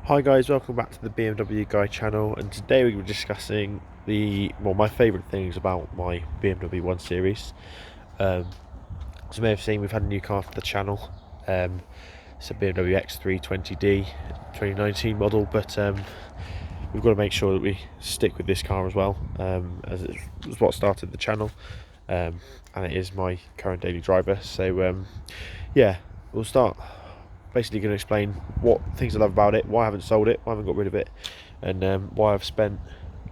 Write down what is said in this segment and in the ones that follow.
Hi guys, welcome back to the BMW Guy channel, and today we're discussing my favourite things about my BMW 1 Series. As you may have seen, we've had a new car for the channel. It's a BMW X320D 2019 model, but we've got to make sure that we stick with this car as well, as it was what started the channel, and it is my current daily driver. So yeah, we'll start. Basically going to explain what things I love about it, why I haven't sold it, why I haven't got rid of it, and why I've spent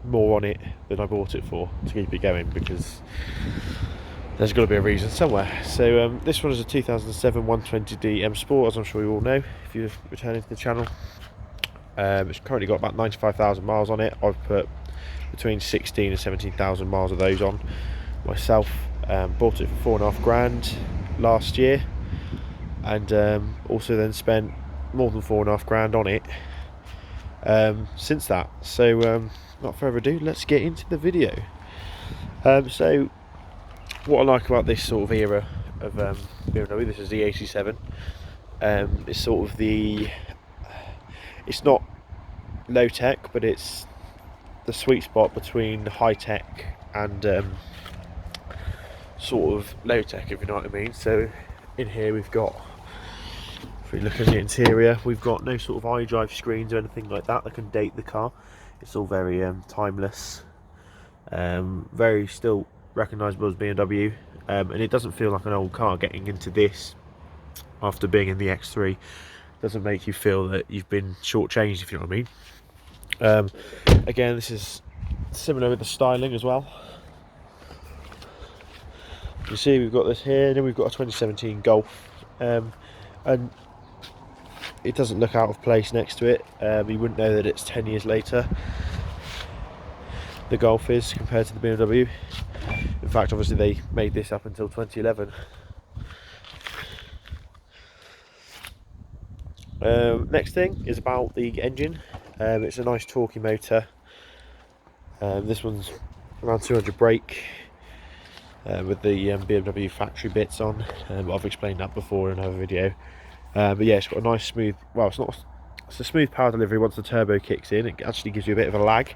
more on it than I bought it for to keep it going, because there's got to be a reason somewhere. So this one is a 2007 120D M Sport, as I'm sure you all know if you're returning to the channel. It's currently got about 95,000 miles on it. I've put between 16 and 17,000 miles of those on myself. Bought it for £4,500 last year, and also then spent more than £4,500 on it since that. So not further ado, let's get into the video. So what I like about this sort of era of BMW, this is the E87. It's sort of it's not low tech, but it's the sweet spot between high tech and sort of low tech, if you know what I mean. So in here we've got, if we look at the interior, we've got no sort of iDrive screens or anything like that can date the car. It's all very timeless, very still recognisable as BMW, and it doesn't feel like an old car. Getting into this after being in the X3 doesn't make you feel that you've been shortchanged, if you know what I mean. Again, this is similar with the styling as well. You see we've got this here, and then we've got a 2017 Golf, and it doesn't look out of place next to it. You wouldn't know that it's 10 years later, the Golf is, compared to the BMW. In fact, obviously they made this up until 2011. Next thing is about the engine. It's a nice torquey motor. This one's around 200 brake, with the BMW factory bits on. I've explained that before in another video. But yeah, it's got a nice smooth, well, it's a smooth power delivery. Once the turbo kicks in, it actually gives you a bit of a lag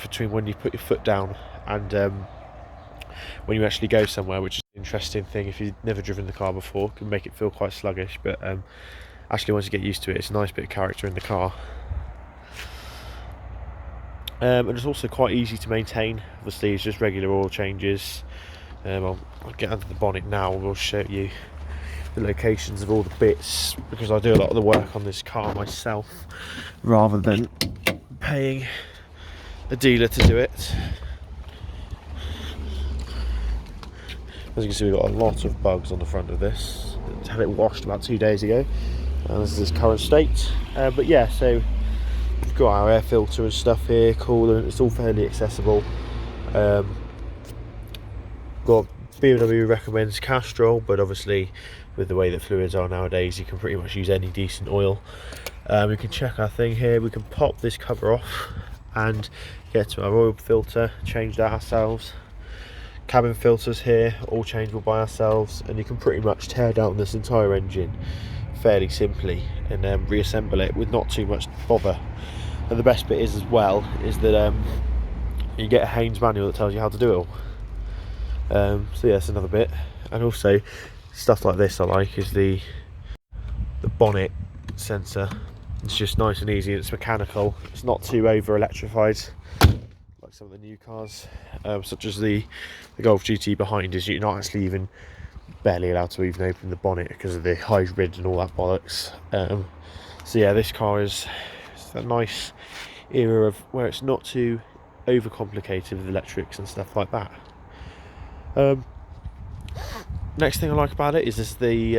between when you put your foot down and when you actually go somewhere, which is an interesting thing. If you've never driven the car before, it can make it feel quite sluggish, but actually once you get used to it, it's a nice bit of character in the car. And it's also quite easy to maintain. Obviously it's just regular oil changes. I'll get under the bonnet now and we'll show you the locations of all the bits, because I do a lot of the work on this car myself rather than paying a dealer to do it. As you can see, we've got a lot of bugs on the front of this. Had it washed about 2 days ago, and this is its current state. But yeah, so we've got our air filter and stuff here, coolant. It's all fairly accessible. Got BMW recommends Castrol, but obviously with the way that fluids are nowadays, you can pretty much use any decent oil. We can check our thing here. We can pop this cover off and get to our oil filter, change that ourselves. Cabin filters here, all changeable by ourselves, and you can pretty much tear down this entire engine fairly simply and reassemble it with not too much bother. And the best bit is as well is that you get a Haynes manual that tells you how to do it all. So yeah, that's another bit. And also stuff like this I like is the bonnet sensor. It's just nice and easy, it's mechanical, it's not too over electrified like some of the new cars, such as the Golf GT behind us. You're not actually even barely allowed to even open the bonnet because of the hybrid and all that bollocks. So yeah, this car is a nice era of where it's not too overcomplicated with electrics and stuff like that. Next thing I like about it is it's the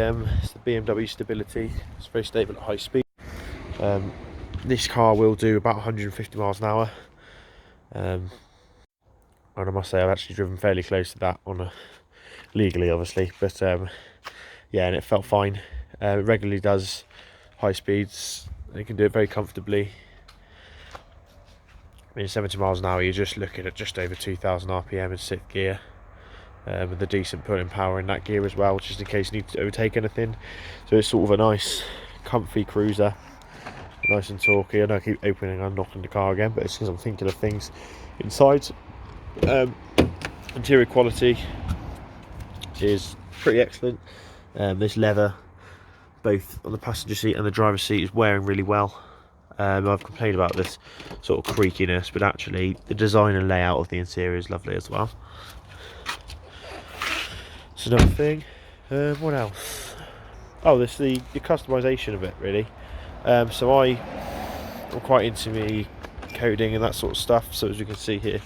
BMW stability. It's very stable at high speed. This car will do about 150 miles an hour, and I must say I've actually driven fairly close to that legally, obviously, but yeah, and it felt fine. It regularly does high speeds. You can do it very comfortably. I mean, 70 miles an hour, you're just looking at just over 2,000 RPM in 6th gear. With a decent pulling power in that gear as well, just in case you need to overtake anything. So it's sort of a nice comfy cruiser. nice and talky. I know I keep opening and knocking the car again, but it's because I'm thinking of things inside. Interior quality is pretty excellent. This leather, both on the passenger seat and the driver's seat, is wearing really well. I've complained about this sort of creakiness, but actually the design and layout of the interior is lovely as well. It's another thing. What else? Oh, this the customization of it, really. So I'm quite into me coding and that sort of stuff. So as you can see here,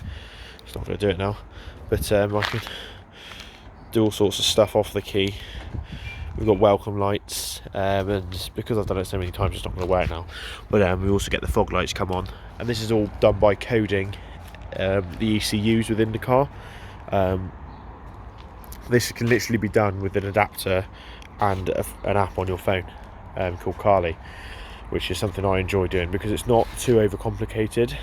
it's not going to do it now, but I can do all sorts of stuff off the key. We've got welcome lights, and because I've done it so many times, it's not going to work now. But we also get the fog lights come on, and this is all done by coding the ECUs within the car. This can literally be done with an adapter and an app on your phone called Carly, which is something I enjoy doing because it's not too overcomplicated.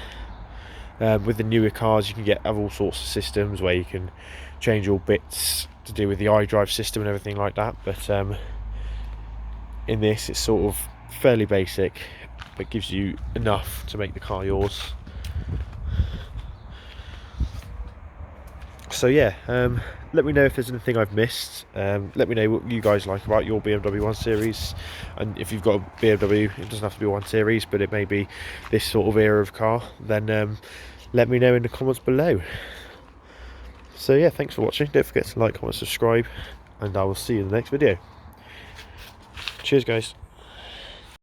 With the newer cars, you can have all sorts of systems where you can change all bits to do with the iDrive system and everything like that, but in this it's sort of fairly basic, but gives you enough to make the car yours. So yeah, let me know if there's anything I've missed. Let me know what you guys like about your BMW 1 Series, and if you've got a BMW, it doesn't have to be 1 Series, but it may be this sort of era of car, then let me know in the comments below. So yeah, thanks for watching. Don't forget to like, comment, subscribe, and I will see you in the next video. Cheers guys.